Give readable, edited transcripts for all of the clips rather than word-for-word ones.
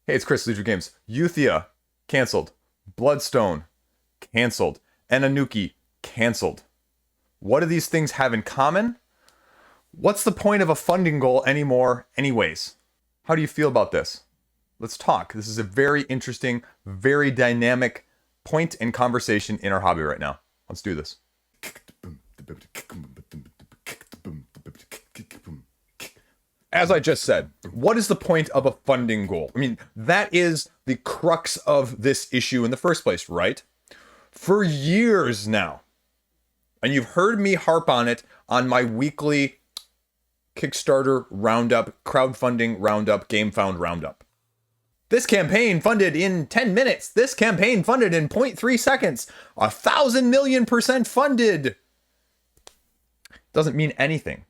Hey, it's Chris, Liege Games. Euthia, canceled. Bloodstone, canceled. And Anuki, canceled. What do these things have in common? What's the point of a funding goal anymore anyways? How do you feel about this? Let's talk. This is a very interesting, very dynamic point in conversation in our hobby right now. Let's do this. As I just said, what is the point of a funding goal? I mean, that is the crux of this issue in the first place, right? For years now, and you've heard me harp on it on my weekly Kickstarter roundup, crowdfunding roundup, GameFound roundup. This campaign funded in 10 minutes. This campaign funded in 0.3 seconds. 1,000 million% funded. Doesn't mean anything.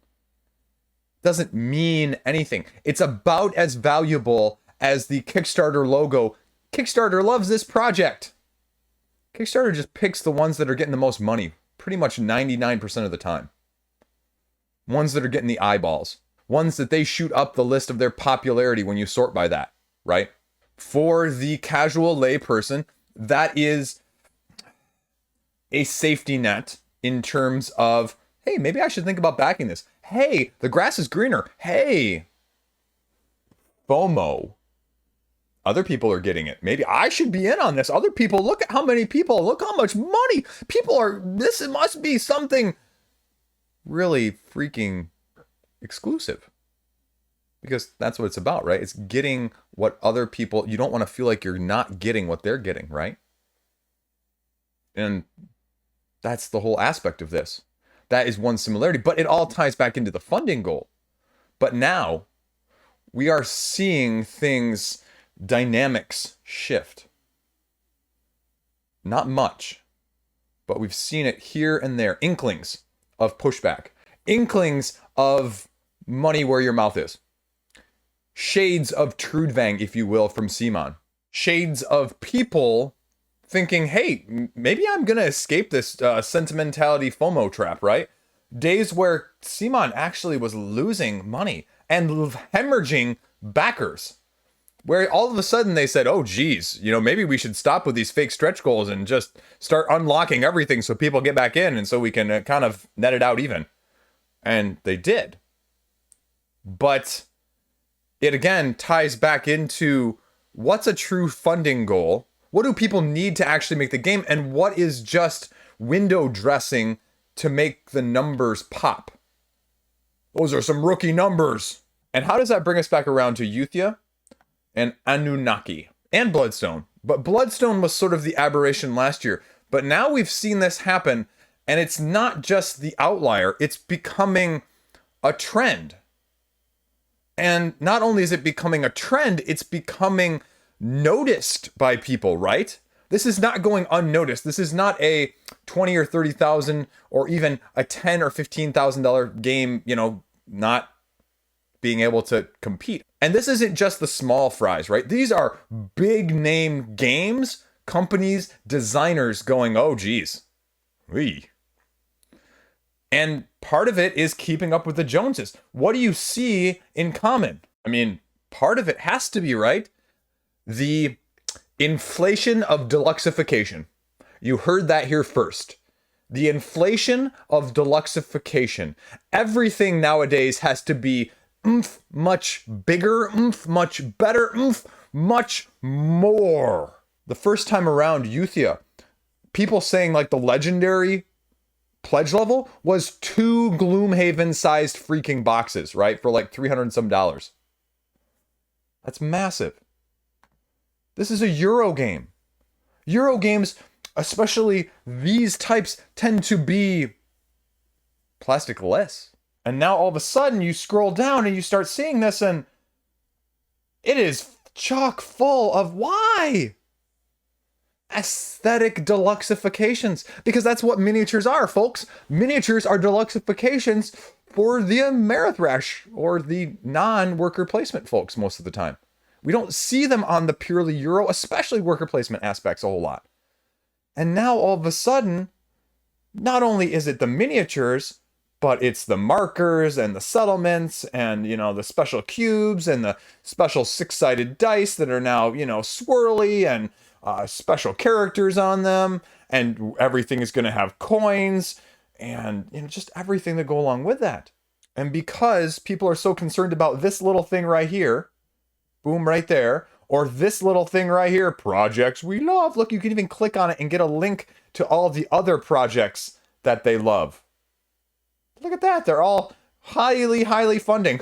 Doesn't mean anything. It's about as valuable as the Kickstarter logo. Kickstarter loves this project. Kickstarter just picks the ones that are getting the most money, pretty much 99% of the time. Ones that are getting the eyeballs. Ones that they shoot up the list of their popularity when you sort by that, right? For the casual layperson, that is a safety net in terms of, hey, maybe I should think about backing this. Hey, the grass is greener. Hey, FOMO. Other people are getting it. Maybe I should be in on this. Other people, look at how many people, look how much money people are. This must be something really freaking exclusive. Because that's what it's about, right? It's getting what other people, you don't want to feel like you're not getting what they're getting, right? And that's the whole aspect of this. That is one similarity, but it all ties back into the funding goal. But now we are seeing things, dynamics shift. Not much, but we've seen it here and there. Inklings of pushback. Inklings of money where your mouth is. Shades of Trudvang, if you will, from Simon. Shades of people thinking, hey, maybe I'm going to escape this sentimentality FOMO trap, right? Days where Simon actually was losing money and hemorrhaging backers. Where all of a sudden they said, oh, geez, maybe we should stop with these fake stretch goals and just start unlocking everything so people get back in and so we can kind of net it out even. And they did. But it again ties back into what's a true funding goal? What do people need to actually make the game? And what is just window dressing to make the numbers pop? Those are some rookie numbers. And how does that bring us back around to Euthia and Anunnaki and Bloodstone? But Bloodstone was sort of the aberration last year. But now we've seen this happen, and it's not just the outlier, it's becoming a trend. And not only is it becoming a trend, it's becoming noticed by people, right? This is not going unnoticed. This is not a 20 or 30,000 or even a 10 or $15,000 game, not being able to compete. And this isn't just the small fries, right? These are big name games, companies, designers going, oh, geez. Wee. And part of it is keeping up with the Joneses. What do you see in common? I mean, part of it has to be, right? The inflation of deluxification. You heard that here first. The inflation of deluxification. Everything nowadays has to be much bigger, much better, much more. The first time around, Euthia, people saying like the legendary pledge level was 2 Gloomhaven sized freaking boxes, right? For like $300 and some. That's massive. This is a Euro game. Euro games, especially these types, tend to be plastic-less. And now all of a sudden you scroll down and you start seeing this and it is chock full of why? Aesthetic deluxifications. Because that's what miniatures are, folks. Miniatures are deluxifications for the Amerithrash or the non-worker placement folks most of the time. We don't see them on the purely Euro, especially worker placement aspects a whole lot. And now all of a sudden, not only is it the miniatures, but it's the markers and the settlements and, the special cubes and the special six-sided dice that are now, swirly and special characters on them. And everything is going to have coins and, just everything that go along with that. And because people are so concerned about this little thing right here, boom, right there, or this little thing right here, projects we love. Look, you can even click on it and get a link to all the other projects that they love. Look at that. They're all highly, highly funding.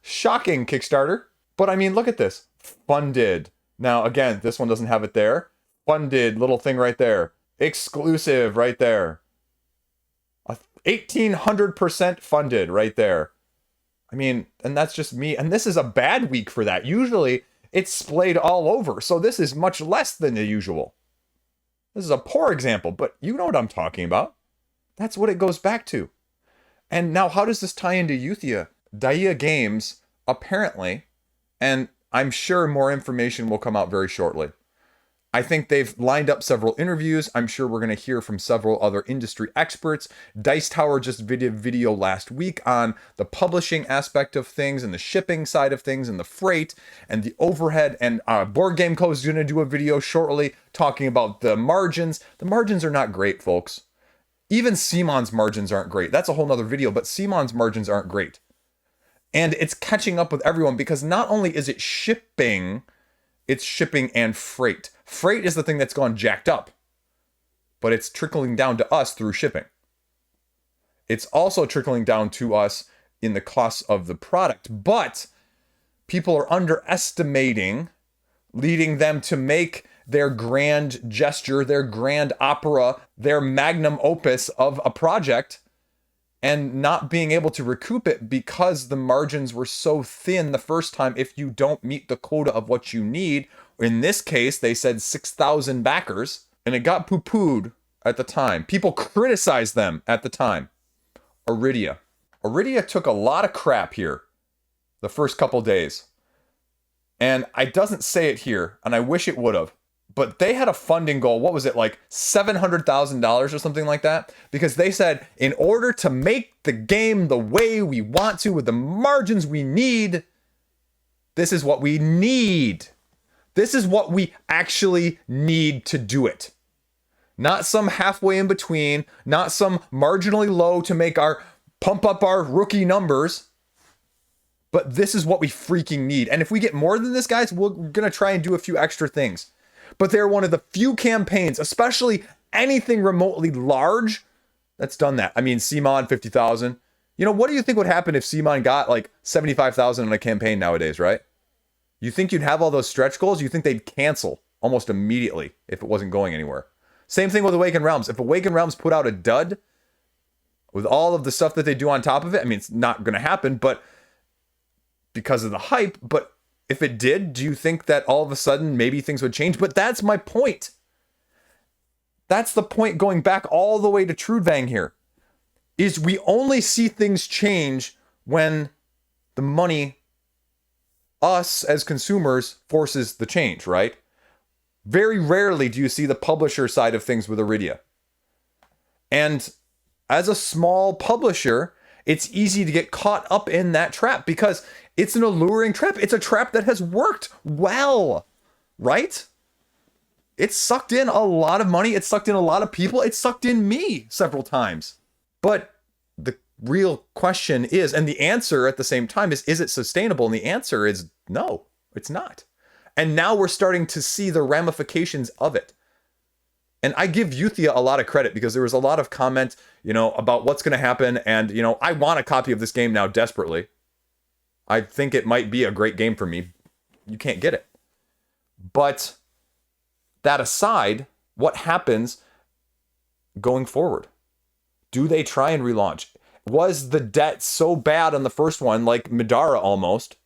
Shocking, Kickstarter. But I mean, look at this. Funded. Now, again, this one doesn't have it there. Funded, little thing right there. Exclusive right there. 1,800% funded right there. I mean, and that's just me. And this is a bad week for that. Usually, it's splayed all over. So this is much less than the usual. This is a poor example, but you know what I'm talking about. That's what it goes back to. And now, how does this tie into Euthia? Dia Games, apparently, and I'm sure more information will come out very shortly. I think they've lined up several interviews. I'm sure we're going to hear from several other industry experts. Dice Tower just did a video last week on the publishing aspect of things and the shipping side of things and the freight and the overhead. And Board Game Co. is going to do a video shortly talking about the margins. The margins are not great, folks. Even CMON's margins aren't great. That's a whole nother video, but CMON's margins aren't great. And it's catching up with everyone because not only is it shipping, it's shipping and freight. Freight is the thing that's gone jacked up, but it's trickling down to us through shipping. It's also trickling down to us in the cost of the product, but people are underestimating, leading them to make their grand gesture, their grand opera, their magnum opus of a project, and not being able to recoup it because the margins were so thin the first time if you don't meet the quota of what you need. In this case, they said 6,000 backers, and it got poo-pooed at the time. People criticized them at the time. Arydia. Arydia took a lot of crap here the first couple days. And it doesn't say it here, and I wish it would have. But they had a funding goal, what was it, like $700,000 or something like that? Because they said, in order to make the game the way we want to, with the margins we need, this is what we need. This is what we actually need to do it. Not some halfway in between, not some marginally low to pump up our rookie numbers. But this is what we freaking need. And if we get more than this, guys, we're going to try and do a few extra things. But they're one of the few campaigns, especially anything remotely large, that's done that. I mean, CMON, 50,000. What do you think would happen if CMON got like 75,000 in a campaign nowadays, right? You think you'd have all those stretch goals? You think they'd cancel almost immediately if it wasn't going anywhere? Same thing with Awakened Realms. If Awakened Realms put out a dud with all of the stuff that they do on top of it, I mean, it's not going to happen, but because of the hype, but if it did, do you think that all of a sudden maybe things would change? But that's my point. That's the point going back all the way to Trudvang here, is we only see things change when the money, us as consumers, forces the change, right? Very rarely do you see the publisher side of things with Arydia. And as a small publisher, it's easy to get caught up in that trap because it's an alluring trap. It's a trap that has worked well, right? It's sucked in a lot of money. It's sucked in a lot of people. It's sucked in me several times. But the real question is, and the answer at the same time is it sustainable? And the answer is no, it's not. And now we're starting to see the ramifications of it. And I give Euthia a lot of credit because there was a lot of comment, about what's going to happen. And, I want a copy of this game now desperately. I think it might be a great game for me. You can't get it. But that aside, what happens going forward? Do they try and relaunch? Was the debt so bad on the first one, like Midara almost,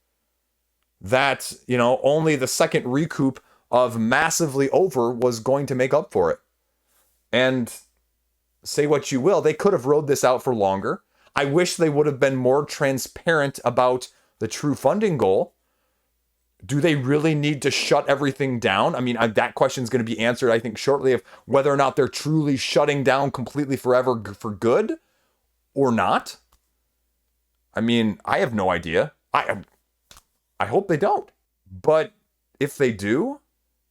that, only the second recoup of massively over was going to make up for it? And say what you will, they could have rode this out for longer. I wish they would have been more transparent about the true funding goal. Do they really need to shut everything down? I mean, that question is going to be answered, I think, shortly, of whether or not they're truly shutting down completely forever for good, or not. I mean, I have no idea. I hope they don't. But if they do,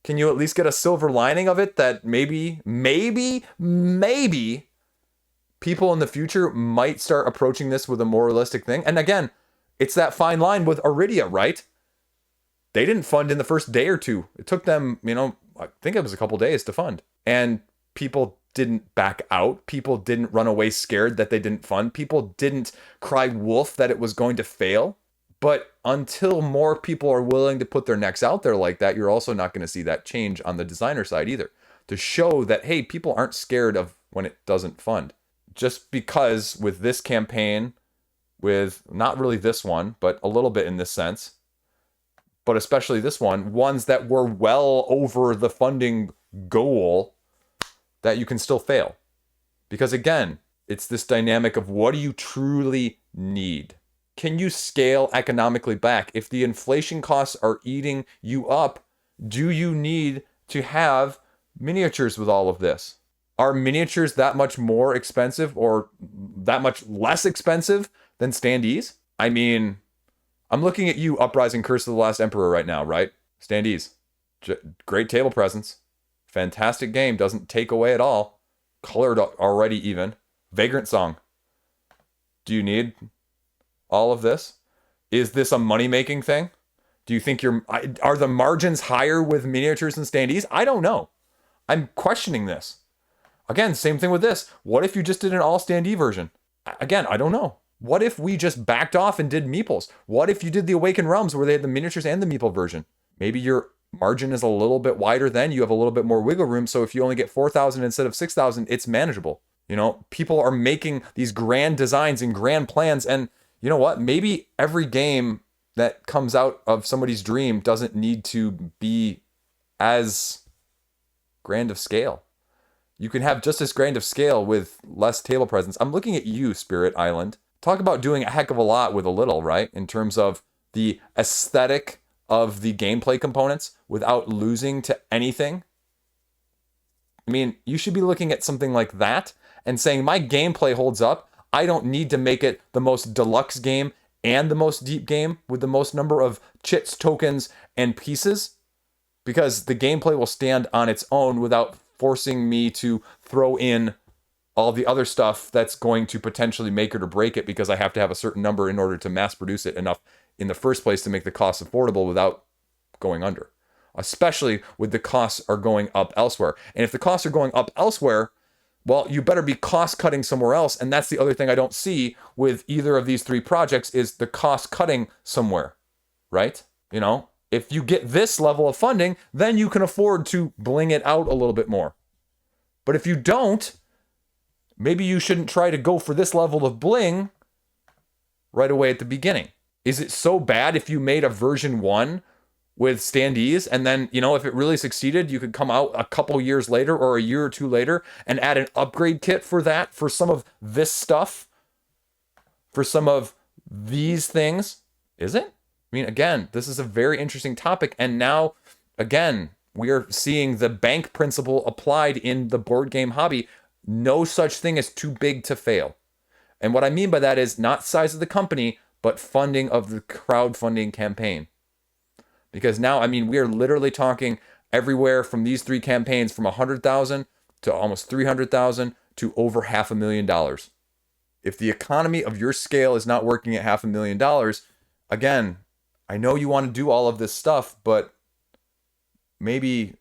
can you at least get a silver lining of it that maybe people in the future might start approaching this with a more realistic thing? And again, it's that fine line with Arydia, right? They didn't fund in the first day or two. It took them, I think it was a couple days to fund. And people didn't back out. People didn't run away scared that they didn't fund. People didn't cry wolf that it was going to fail. But until more people are willing to put their necks out there like that, you're also not going to see that change on the designer side either. To show that, hey, people aren't scared of when it doesn't fund. Just because with this campaign, with not really this one, but a little bit in this sense, but especially this one, ones that were well over the funding goal, that you can still fail. Because again, it's this dynamic of what do you truly need? Can you scale economically back? If the inflation costs are eating you up, do you need to have miniatures with all of this? Are miniatures that much more expensive or that much less expensive than standees? I mean, I'm looking at you, Uprising Curse of the Last Emperor right now, right? Standees. Great table presence. Fantastic game. Doesn't take away at all. Colored already even. Vagrant Song. Do you need all of this? Is this a money-making thing? Do you think are the margins higher with miniatures and standees? I don't know. I'm questioning this. Again, same thing with this. What if you just did an all standee version? Again, I don't know. What if we just backed off and did meeples? What if you did the Awakened Realms where they had the miniatures and the meeple version? Maybe your margin is a little bit wider then. You have a little bit more wiggle room. So if you only get 4,000 instead of 6,000, it's manageable. People are making these grand designs and grand plans. And you know what? Maybe every game that comes out of somebody's dream doesn't need to be as grand of scale. You can have just as grand of scale with less table presence. I'm looking at you, Spirit Island. Talk about doing a heck of a lot with a little, right? In terms of the aesthetic of the gameplay components without losing to anything. I mean, you should be looking at something like that and saying, my gameplay holds up. I don't need to make it the most deluxe game and the most deep game with the most number of chits, tokens, and pieces, because the gameplay will stand on its own without forcing me to throw in all the other stuff that's going to potentially make it or break it, because I have to have a certain number in order to mass produce it enough in the first place to make the costs affordable without going under. Especially with the costs are going up elsewhere. And if the costs are going up elsewhere, well, you better be cost cutting somewhere else. And that's the other thing I don't see with either of these three projects is the cost cutting somewhere, right? If you get this level of funding, then you can afford to bling it out a little bit more. But if you don't, maybe you shouldn't try to go for this level of bling right away at the beginning. Is it so bad if you made a version 1 with standees and then, if it really succeeded, you could come out a couple years later or a year or two later and add an upgrade kit for that, for some of this stuff, for some of these things? Is it? I mean, again, this is a very interesting topic. And now, again, we are seeing the bank principle applied in the board game hobby. No such thing as too big to fail. And what I mean by that is not size of the company, but funding of the crowdfunding campaign. Because now, we are literally talking everywhere from these three campaigns from 100,000 to almost 300,000 to over $500,000. If the economy of your scale is not working at $500,000, again, I know you want to do all of this stuff, but maybe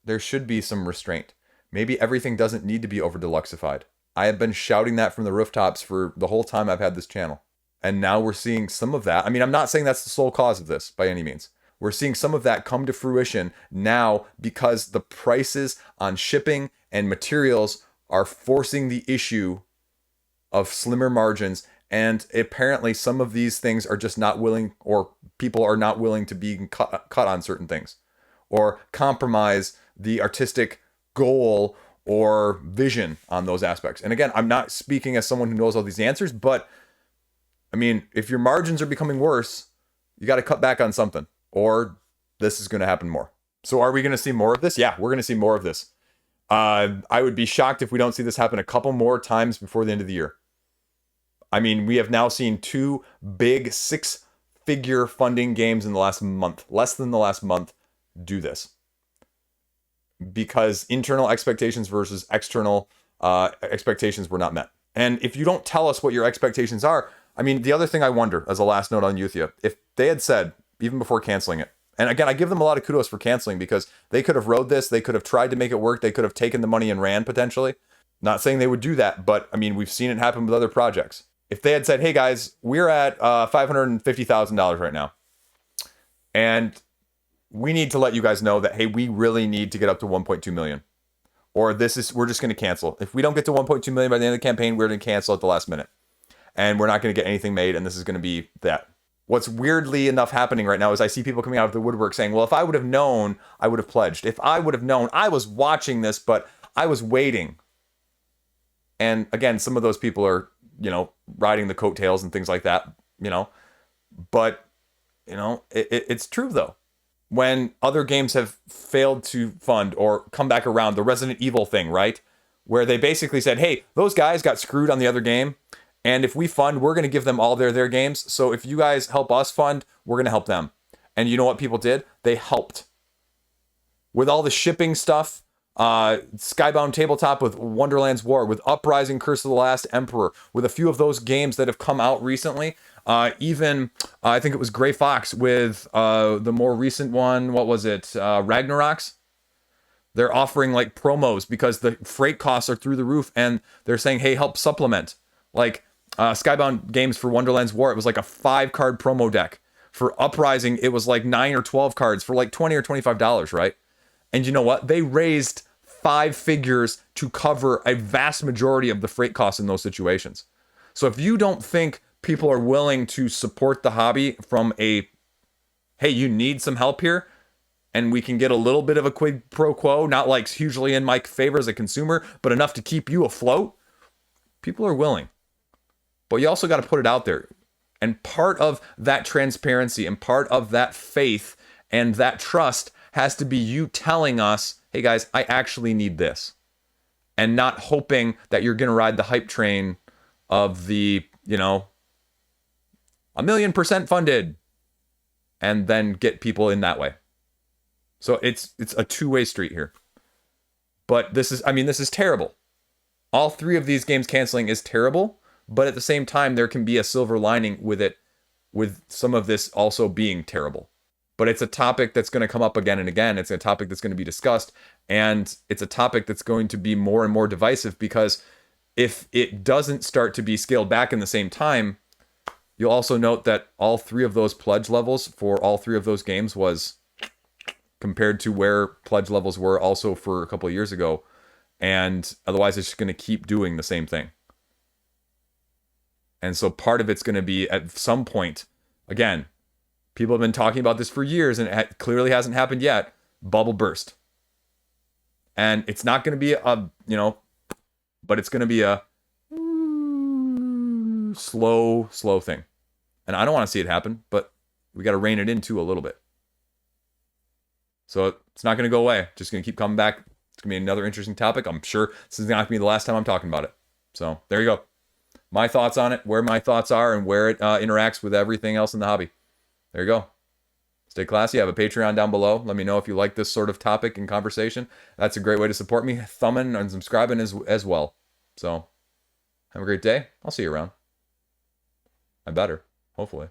there should be some restraint. Maybe everything doesn't need to be over deluxified. I have been shouting that from the rooftops for the whole time I've had this channel. And now we're seeing some of that. I'm not saying that's the sole cause of this by any means. We're seeing some of that come to fruition now because the prices on shipping and materials are forcing the issue of slimmer margins. And apparently some of these things are just not willing, or people are not willing to be cut on certain things or compromise the artistic goal or vision on those aspects. And again, I'm not speaking as someone who knows all these answers, but if your margins are becoming worse, you got to cut back on something, or this is going to happen more. So are we going to see more of this? Yeah, we're going to see more of this. I would be shocked if we don't see this happen a couple more times before the end of the year. I mean, we have now seen 2 big 6-figure funding games in the last month, less than the last month, do this. Because internal expectations versus external expectations were not met. And if you don't tell us what your expectations are, I mean, the other thing I wonder, as a last note on Euthia, if they had said, even before canceling it, and again, I give them a lot of kudos for canceling because they could have rode this, they could have tried to make it work, they could have taken the money and ran potentially. Not saying they would do that, but I mean, we've seen it happen with other projects. If they had said, hey guys, we're at $550,000 right now, and we need to let you guys know that, hey, we really need to get up to 1.2 million. Or we're just going to cancel. If we don't get to 1.2 million by the end of the campaign, we're going to cancel at the last minute. And we're not going to get anything made, and this is going to be that. What's weirdly enough happening right now is I see people coming out of the woodwork saying, well, if I would have known, I would have pledged. If I would have known, I was watching this, but I was waiting. And again, some of those people are, riding the coattails and things like that, But, it's true, though. When other games have failed to fund or come back around, the Resident Evil thing, right? Where they basically said, hey, those guys got screwed on the other game. And if we fund, we're going to give them all their games. So if you guys help us fund, we're going to help them. And you know what people did? They helped. With all the shipping stuff, Skybound Tabletop with Wonderland's War, with Uprising, Curse of the Last Emperor, with a few of those games that have come out recently. Even, I think it was Gray Fox with the more recent one, what was it? Ragnarok's. They're offering like promos because the freight costs are through the roof and they're saying, hey, help supplement. Like Skybound Games for Wonderland's War, it was like a 5-card promo deck. For Uprising, it was like 9 or 12 cards for like $20 or $25, right? And you know what? They raised 5 figures to cover a vast majority of the freight costs in those situations. So if you don't think people are willing to support the hobby from a, hey, you need some help here, and we can get a little bit of a quid pro quo, not like hugely in my favor as a consumer, but enough to keep you afloat, people are willing. But you also got to put it out there. And part of that transparency and part of that faith and that trust has to be you telling us, hey guys, I actually need this. And not hoping that you're going to ride the hype train of the, 1,000,000% funded and then get people in that way. So it's a two-way street here. But this is terrible. All 3 of these games canceling is terrible, but at the same time, there can be a silver lining with it, with some of this also being terrible. But it's a topic that's going to come up again and again. It's a topic that's going to be discussed, and it's a topic that's going to be more and more divisive because if it doesn't start to be scaled back in the same time, you'll also note that all 3 of those pledge levels for all 3 of those games was compared to where pledge levels were also for a couple of years ago. And otherwise, it's just going to keep doing the same thing. And so part of it's going to be at some point, again, people have been talking about this for years and it clearly hasn't happened yet, bubble burst. And it's not going to be but it's going to be a slow thing. And I don't want to see it happen, but we got to rein it in too a little bit. So it's not going to go away. Just going to keep coming back. It's going to be another interesting topic. I'm sure this is not going to be the last time I'm talking about it. So there you go. My thoughts on it, where my thoughts are, and where it interacts with everything else in the hobby. There you go. Stay classy. I have a Patreon down below. Let me know if you like this sort of topic and conversation. That's a great way to support me. Thumbing and subscribing as well. So have a great day. I'll see you around. I better, hopefully.